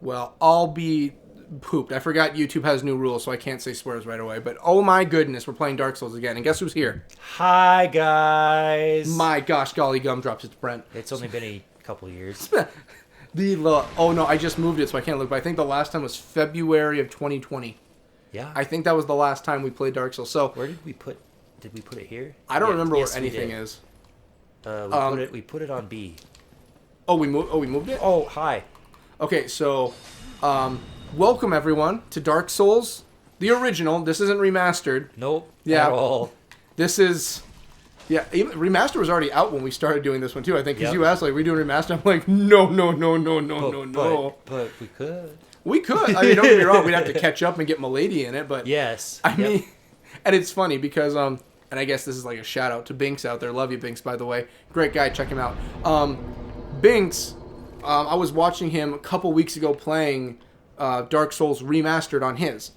Well, I'll be pooped. I forgot YouTube has new rules, so I can't say swears right away. But oh my goodness, we're playing Dark Souls again. And guess who's here? Hi, guys. My gosh, golly gumdrops, it's Brent. It's only been a couple years. Oh no, I just moved it, so I can't look. But I think the last time was February of 2020. Yeah. I think that was the last time we played Dark Souls. So Where did we put? Did we put it here? I don't remember yes, where anything is. We put it on B. Oh, we moved it. Oh, hi. Okay, so welcome everyone to Dark Souls, the original. This isn't remastered. Nope. Yeah. At all. This is. Yeah, even, remaster was already out when we started doing this one too. I think because you asked like, "We doing remaster?" I'm like, no. But we could. We could. I mean, don't get me wrong. We'd have to catch up and get Mallady in it, but Yes. I mean, and it's funny because and I guess this is like a shout out to Binks out there. Love you, Binks, by the way. Great guy. Check him out. Binks, I was watching him a couple weeks ago playing Dark Souls Remastered on his.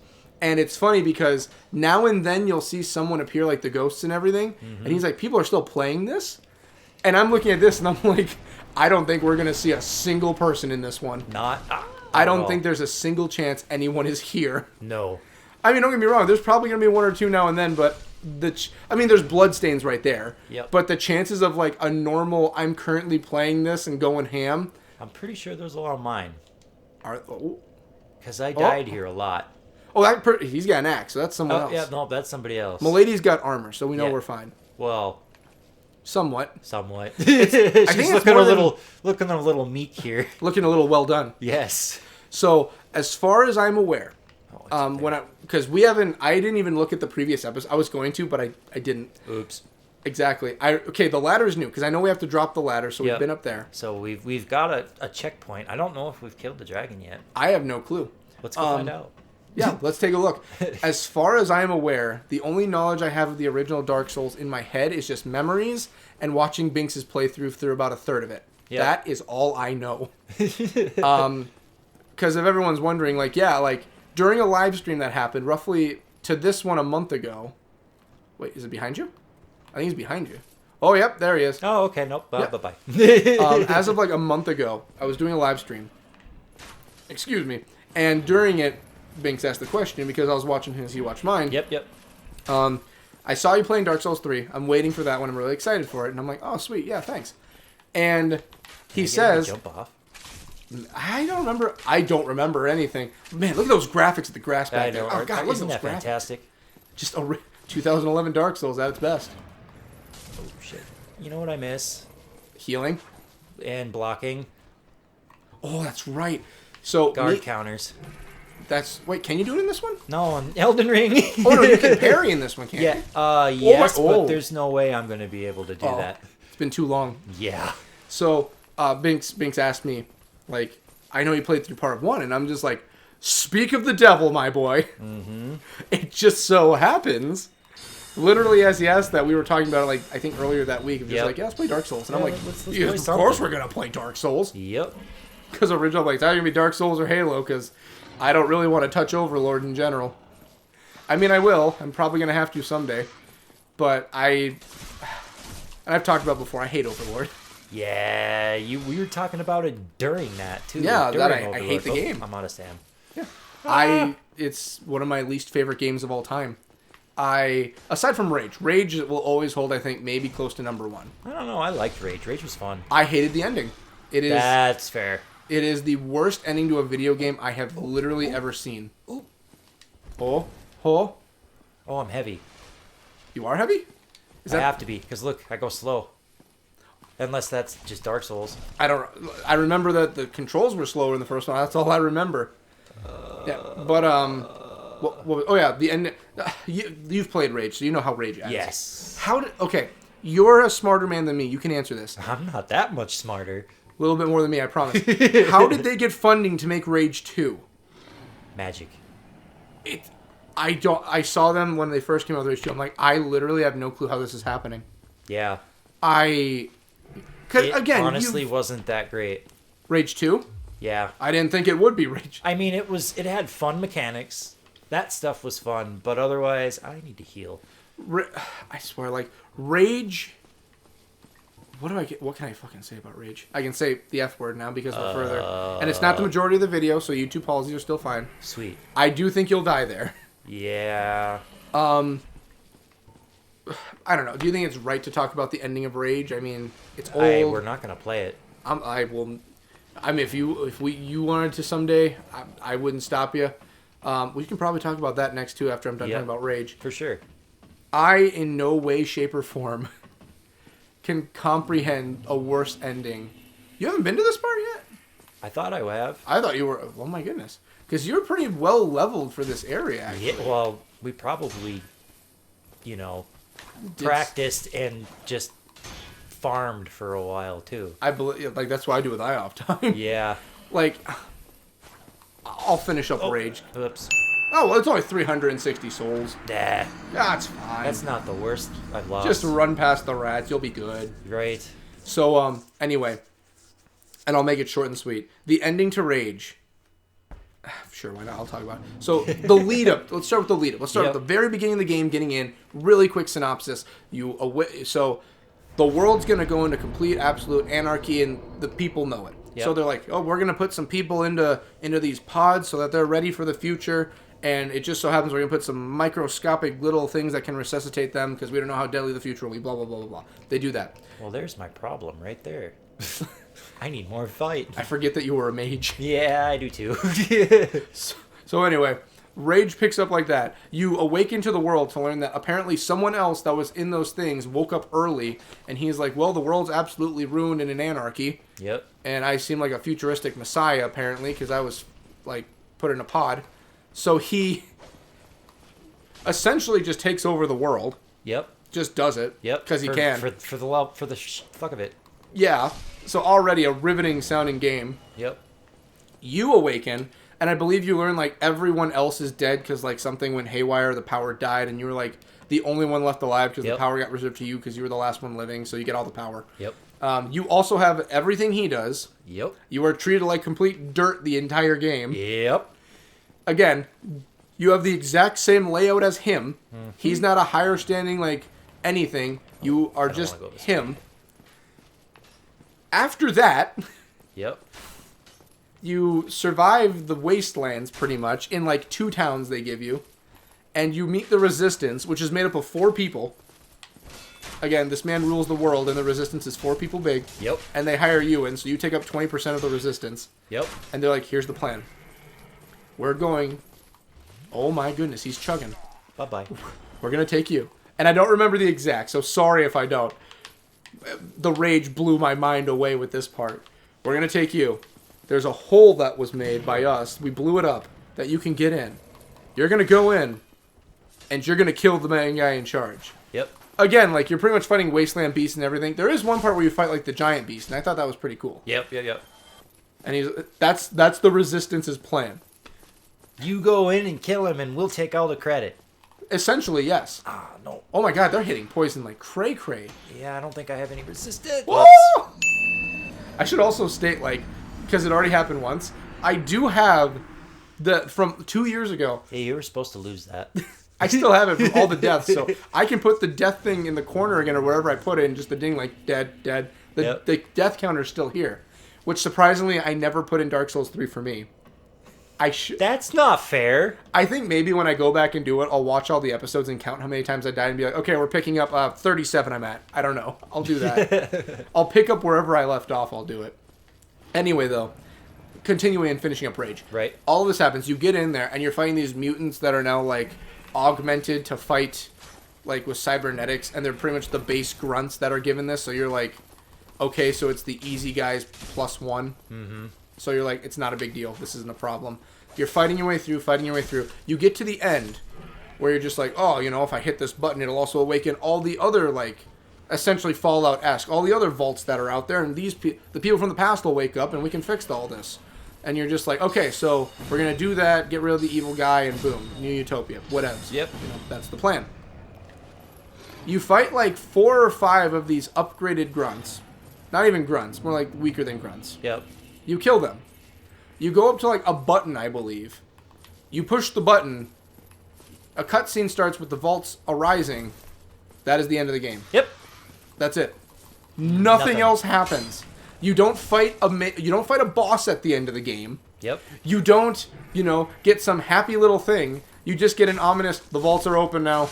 And it's funny because now and then you'll see someone appear like the ghosts and everything. Mm-hmm. And he's like, people are still playing this? And I'm looking at this and I'm like, I don't think we're going to see a single person in this one. I don't think there's a single chance anyone is here. No. I mean, don't get me wrong. There's probably going to be one or two now and then, but there's bloodstains right there. Yep. But the chances of like a normal, I'm currently playing this and going ham. I'm pretty sure there's a lot of mine. Oh. Because I died here a lot. Oh, he's got an axe, so that's someone else. Yeah, no, that's somebody else. Milady's got armor, so we know we're fine. Well, somewhat. I She's think looking a little meek here. Looking a little well done. Yes. So, as far as I'm aware, because I didn't even look at the previous episode. I was going to, but I didn't. Oops. Exactly. The ladder is new because I know we have to drop the ladder, so we've been up there. So we've got a checkpoint. I don't know if we've killed the dragon yet. I have no clue. Let's go find out. Yeah, let's take a look. As far as I am aware, the only knowledge I have of the original Dark Souls in my head is just memories and watching Binks' playthrough through about a third of it. Yep. That is all I know. Because if everyone's wondering, during a live stream that happened roughly to this one a month ago. Wait, is it behind you? I think he's behind you. Oh, yep, there he is. Oh, okay, nope. Yep. Bye-bye. As of a month ago, I was doing a live stream. Excuse me. And during it, Binks asked the question because I was watching his, he watched mine. Yep. I saw you playing Dark Souls 3. I'm waiting for that one. I'm really excited for it. And I'm like, oh, sweet. Yeah, thanks. And he says... Jump off? I don't remember anything. Man, look at those graphics of the grass back there. Oh, God, look at those graphics. Fantastic? Just 2011 Dark Souls at its best. Oh, shit. You know what I miss? Healing. And blocking. Oh, that's right. So guard counters. Wait, can you do it in this one? No, on Elden Ring. Oh, no, you can parry in this one, can't you? Yes, but there's no way I'm going to be able to do that. It's been too long. Yeah. So, Binks asked me, I know you played through part 1, and I'm just like, speak of the devil, my boy. Mm-hmm. It just so happens, literally as he asked that, we were talking about it, I think earlier that week. Just like, let's play Dark Souls. And I'm like, of course we're going to play Dark Souls. Yep. Because originally, it's either going to be Dark Souls or Halo, because I don't really want to touch Overlord in general. I mean, I will. I'm probably going to have to someday. But and I've talked about before, I hate Overlord. Yeah, we were talking about it during that, too. Yeah, I hate the game. I'm out of Sam. Yeah. It's one of my least favorite games of all time. Aside from Rage will always hold, I think, maybe close to number 1. I don't know, I liked Rage. Rage was fun. I hated the ending. That's fair. It is the worst ending to a video game I have literally ever seen. Ooh. Oh, I'm heavy. You are heavy? I have to be, because look, I go slow. Unless that's just Dark Souls. I remember that the controls were slower in the first one. That's all I remember. The end. You've played Rage, so you know how Rage ends. Yes. Okay, you're a smarter man than me. You can answer this. I'm not that much smarter. A little bit more than me, I promise. How did they get funding to make Rage 2? Magic. I saw them when they first came out with Rage 2. I'm like, I literally have no clue how this is happening. Yeah. Honestly wasn't that great. Rage 2? Yeah. I didn't think it would be Rage. I mean, it had fun mechanics. That stuff was fun, but otherwise, I need to heal. I swear, Rage... what do I get? What can I fucking say about Rage? I can say the F word now because we're further. And it's not the majority of the video, so YouTube policies are still fine. Sweet. I do think you'll die there. Yeah. I don't know. Do you think it's right to talk about the ending of Rage? I mean, it's old. We're not gonna play it. I will. I mean, if you wanted to someday, I wouldn't stop you. We can probably talk about that next too after I'm done talking about Rage. For sure. I, in no way, shape, or form, can comprehend a worse ending. You haven't been to this part yet? I thought I have. I thought you were. Oh my goodness, because you're pretty well leveled for this area. Actually. Yeah. Well, we probably, practiced and just farmed for a while too. I believe, like, that's what I do with IOF time. Yeah. Like, I'll finish up Rage. Oops. Oh, well, it's only 360 souls. Nah. That's fine. That's not the worst I've lost. Just run past the rats. You'll be good. Right. So, anyway, and I'll make it short and sweet. The ending to Rage. Sure, why not? I'll talk about it. So, the lead up. Let's start with the lead up. Let's start with the very beginning of the game, getting in. Really quick synopsis. So, the world's going to go into complete, absolute anarchy, and the people know it. Yep. So they're like, oh, we're going to put some people into these pods so that they're ready for the future. And it just so happens we're going to put some microscopic little things that can resuscitate them because we don't know how deadly the future will be, blah, blah, blah, blah, blah. They do that. Well, there's my problem right there. I need more fight. I forget that you were a mage. Yeah, I do too. So anyway, Rage picks up like that. You awaken to the world to learn that apparently someone else that was in those things woke up early, and he's like, well, the world's absolutely ruined in an anarchy. Yep. And I seem like a futuristic messiah, apparently, because I was, like, put in a pod. So he essentially just takes over the world. Yep. Just does it. Yep. Because he can. For the fuck of it. Yeah. So already a riveting sounding game. Yep. You awaken, and I believe you learn, like, everyone else is dead because, like, something went haywire, the power died, and you were, like, the only one left alive because the power got reserved to you because you were the last one living, so you get all the power. Yep. You also have everything he does. Yep. You are treated like complete dirt the entire game. Yep. Again, you have the exact same layout as him. Mm-hmm. He's not a higher standing, like, anything. You are just him. After that... Yep. You survive the wastelands, pretty much, in, like, 2 towns they give you. And you meet the Resistance, which is made up of 4 people. Again, this man rules the world, and the Resistance is 4 people big. Yep. And they hire you in, so you take up 20% of the Resistance. Yep. And they're like, here's the plan. We're going... Oh my goodness, he's chugging. Bye-bye. We're going to take you. And I don't remember the exact, so sorry if I don't. The Rage blew my mind away with this part. We're going to take you. There's a hole that was made by us. We blew it up that you can get in. You're going to go in, and you're going to kill the main guy in charge. Yep. Again, like, you're pretty much fighting wasteland beasts and everything. There is one part where you fight, like, the giant beast, and I thought that was pretty cool. Yep. And that's the Resistance's plan. You go in and kill him, and we'll take all the credit. Essentially, yes. Ah, no. Oh my god, they're hitting poison like cray-cray. Yeah, I don't think I have any resistance. Whoa! I should also state, like, because it already happened once, I do have from 2 years ago. Hey, you were supposed to lose that. I still have it from all the deaths, so I can put the death thing in the corner again or wherever I put it, and just the ding like dead. The death counter's still here, which surprisingly I never put in Dark Souls 3 for me. That's not fair. I think maybe when I go back and do it, I'll watch all the episodes and count how many times I died and be like, okay, we're picking up 37 I'm at. I don't know. I'll do that. I'll pick up wherever I left off. I'll do it. Anyway, though, continuing and finishing up Rage. Right. All of this happens. You get in there, and you're fighting these mutants that are now, like, augmented to fight, like, with cybernetics, and they're pretty much the base grunts that are given this, so you're like, okay, so it's the easy guys plus 1. Mm-hmm. So you're like, it's not a big deal. This isn't a problem. You're fighting your way through. You get to the end, where you're just like, oh, you know, if I hit this button, it'll also awaken all the other, like, essentially Fallout-esque, all the other vaults that are out there, and the people from the past will wake up, and we can fix all this. And you're just like, okay, so we're going to do that, get rid of the evil guy, and boom, new utopia, whatevs. Yep. You know, that's the plan. You fight like 4 or 5 of these upgraded grunts. Not even grunts, more like weaker than grunts. Yep. You kill them. You go up to like a button, I believe. You push the button. A cutscene starts with the vaults arising. That is the end of the game. Yep. That's it. Nothing else happens. You don't fight a boss at the end of the game. Yep. You don't, get some happy little thing. You just get an ominous, the vaults are open now.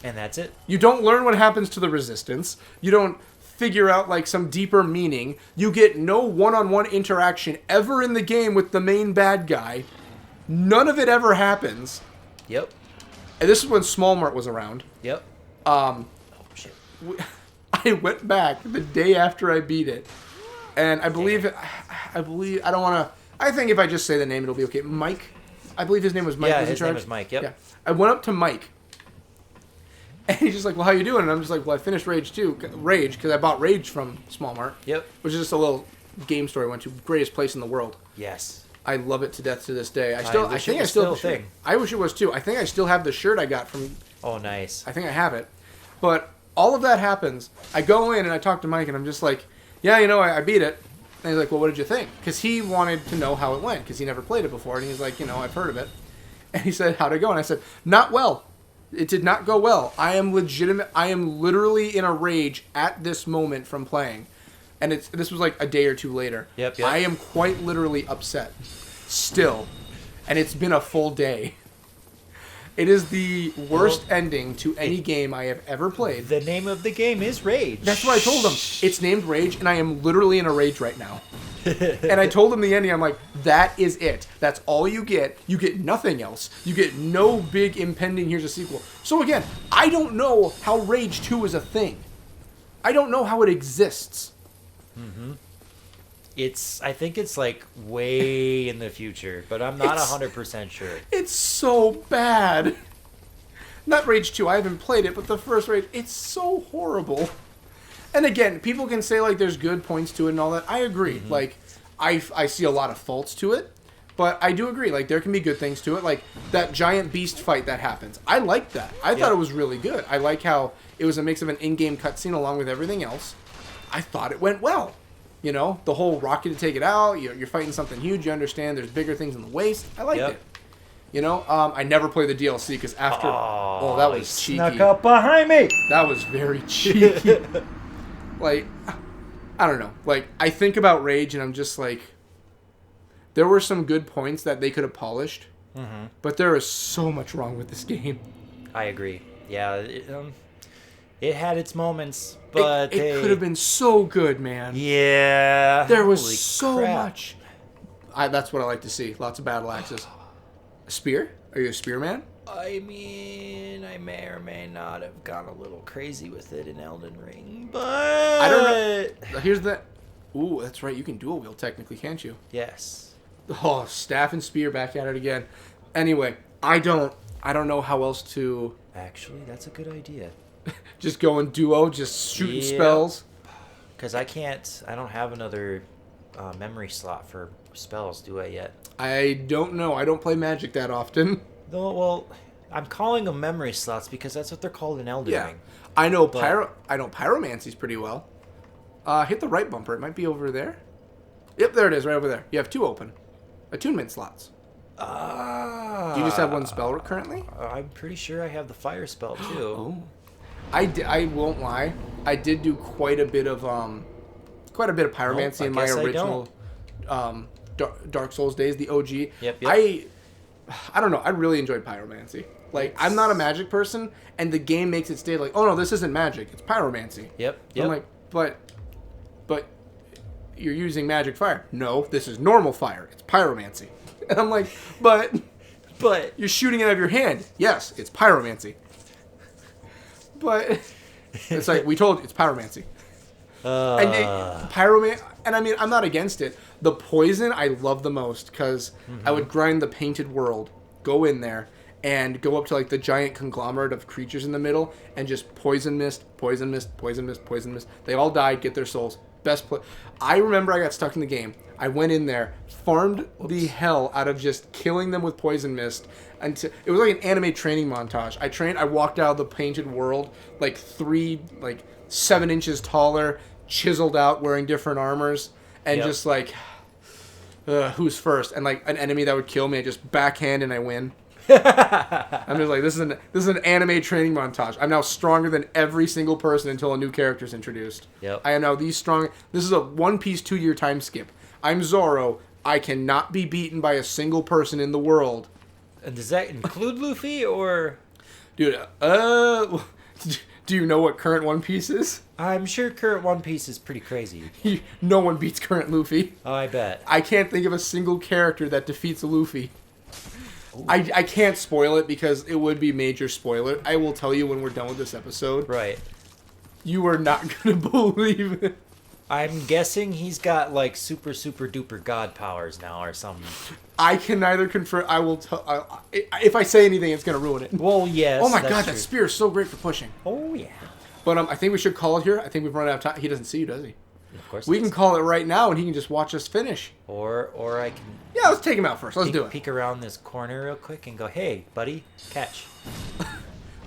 And that's it. You don't learn what happens to the resistance. You don't figure out like some deeper meaning. You get no one-on-one interaction ever in the game with the main bad guy. None of it ever happens. Yep. And this is when Small Mart was around. Yep. Oh shit. I went back the day after I beat it, and I believe I don't want to. I think if I just say the name, it'll be okay. Mike, I believe his name was Mike. Yeah, was in his charge. name was Mike. Yep. Yeah. I went up to Mike, and he's just like, "Well, how you doing?" And I'm just like, "Well, I finished Rage because I bought Rage from Small Mart. Yep. Which is just a little game store I went to. Greatest place in the world. Yes. I love it to death to this day. I think I still a thing. I wish it was too. I think I still have the shirt I got from. Oh, nice. I think I have it, but all of that happens. I go in and I talk to Mike, and I'm just like, "Yeah, I beat it." And he's like, "Well, what did you think?" Because he wanted to know how it went because he never played it before, and he's like, "I've heard of it." And he said, "How'd it go?" And I said, "Not well. It did not go well. I am literally in a rage at this moment from playing." And this was like a day or two later. Yep. I am quite literally upset still. And it's been a full day. It is the worst ending to any game I have ever played. The name of the game is Rage. That's what I told him. It's named Rage, and I am literally in a rage right now. And I told him the ending. I'm like, that is it. That's all you get. You get nothing else. You get no big impending, here's a sequel. So again, I don't know how Rage 2 is a thing. I don't know how it exists. Mm-hmm. I think it's like way in the future, but I'm not 100% sure. It's so bad. Not Rage 2, I haven't played it, but the first Rage, it's so horrible. And again, people can say like there's good points to it and all that. I agree. Mm-hmm. Like I see a lot of faults to it, but I do agree. Like there can be good things to it. Like that giant beast fight that happens. I liked that. I thought it was really good. I like how it was a mix of an in-game cutscene along with everything else. I thought it went well. The whole rocket to take it out. You're fighting something huge. You understand there's bigger things in the waist. I liked it. I never played the DLC because after... Oh, that was cheeky. Snuck up behind me. That was very cheeky. Like, I don't know. Like, I think about Rage and I'm just like... There were some good points that they could have polished. Mm-hmm. But there is so much wrong with this game. I agree. Yeah, it had its moments, but it could have been so good, man. Yeah. There was so much. That's what I like to see. Lots of battle axes. A spear? Are you a spearman? I mean, I may or may not have gone a little crazy with it in Elden Ring, but... I don't know. Here's the... Ooh, that's right. You can dual wield technically, can't you? Yes. Oh, staff and spear back at it again. Anyway, I don't know how else to... Actually, that's a good idea. Just go in duo, just shooting spells. Because I don't have another memory slot for spells, do I yet? I don't know. I don't play Magic that often. No, well, I'm calling them memory slots because that's what they're called in Elden Ring. I know pyromancy's pretty well. Hit the right bumper. It might be over there. Yep, there it is, right over there. You have 2 open. Attunement slots. Do you just have 1 spell currently? I'm pretty sure I have the fire spell too. Oh. I won't lie. I did do quite a bit of pyromancy in my original Dark Souls days, the OG. Yep. I don't know. I really enjoyed pyromancy. Like, I'm not a magic person, and the game makes it state like, oh no, this isn't magic. It's pyromancy. Yep. I'm like, but you're using magic fire. No, this is normal fire. It's pyromancy. And I'm like, but you're shooting it out of your hand. Yes, it's pyromancy. But it's like, we told you, it's pyromancy. And I mean, I'm not against it. The poison I love the most because I would grind the painted world, go in there, and go up to like the giant conglomerate of creatures in the middle, and just poison mist, poison mist, poison mist, poison mist. They all died, get their souls. I remember I got stuck in the game. I went in there, farmed the hell out of just killing them with poison mist. Until it was like an anime training montage. I walked out of the painted world like 7 inches taller, chiseled out, wearing different armors, and just like, who's first? And like an enemy that would kill me, I just backhand and I win. I'm just like, this is an anime training montage. I'm now stronger than every single person until a new character is introduced. Yep. I am now the strong. This is a One Piece 2-year time skip. I'm Zoro. I cannot be beaten by a single person in the world. And does that include Luffy or? Dude, do you know what current One Piece is? I'm sure current One Piece is pretty crazy. No one beats current Luffy. Oh, I bet. I can't think of a single character that defeats a Luffy. I can't spoil it because it would be major spoiler. I will tell you when we're done with this episode. Right. You are not going to believe it. I'm guessing he's got like super duper god powers now or something. I can neither confirm. I will tell. If I say anything, it's going to ruin it. Well, yes. Oh my god, true. that spear is so great for pushing. Oh yeah. But I think we should call it here. I think we've run out of time. He doesn't see you, does he? Of course. We can call it right now, and he can just watch us finish. Or I can. Yeah, let's take him out first. Let's do it. Peek around this corner real quick and go, "Hey, buddy, catch."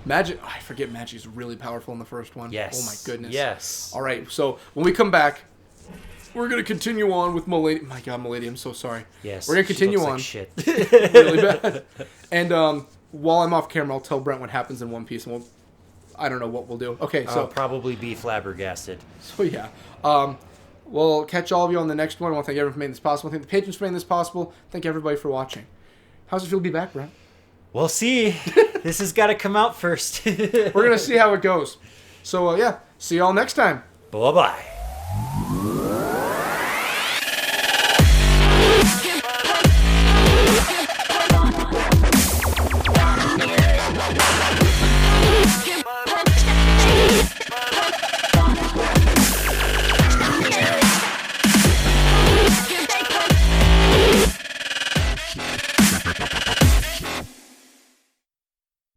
Magic. Oh, I forget magic is really powerful in the first one. Yes. Oh my goodness. Yes. All right. So when we come back, we're gonna continue on with Mallady. My God, Mallady, I'm so sorry. Yes. We're gonna continue she on. looks like Really shit. bad. And while I'm off camera, I'll tell Brent what happens in One Piece, and I don't know what we'll do. Okay. So I'll probably be flabbergasted. So yeah. We'll catch all of you on the next one. I want to thank everyone for making this possible. Thank the patrons for making this possible. Thank everybody for watching. How's it feel to be back, Brent? We'll see. This has got to come out first. We're gonna see how it goes. So yeah. See y'all next time. Bye bye.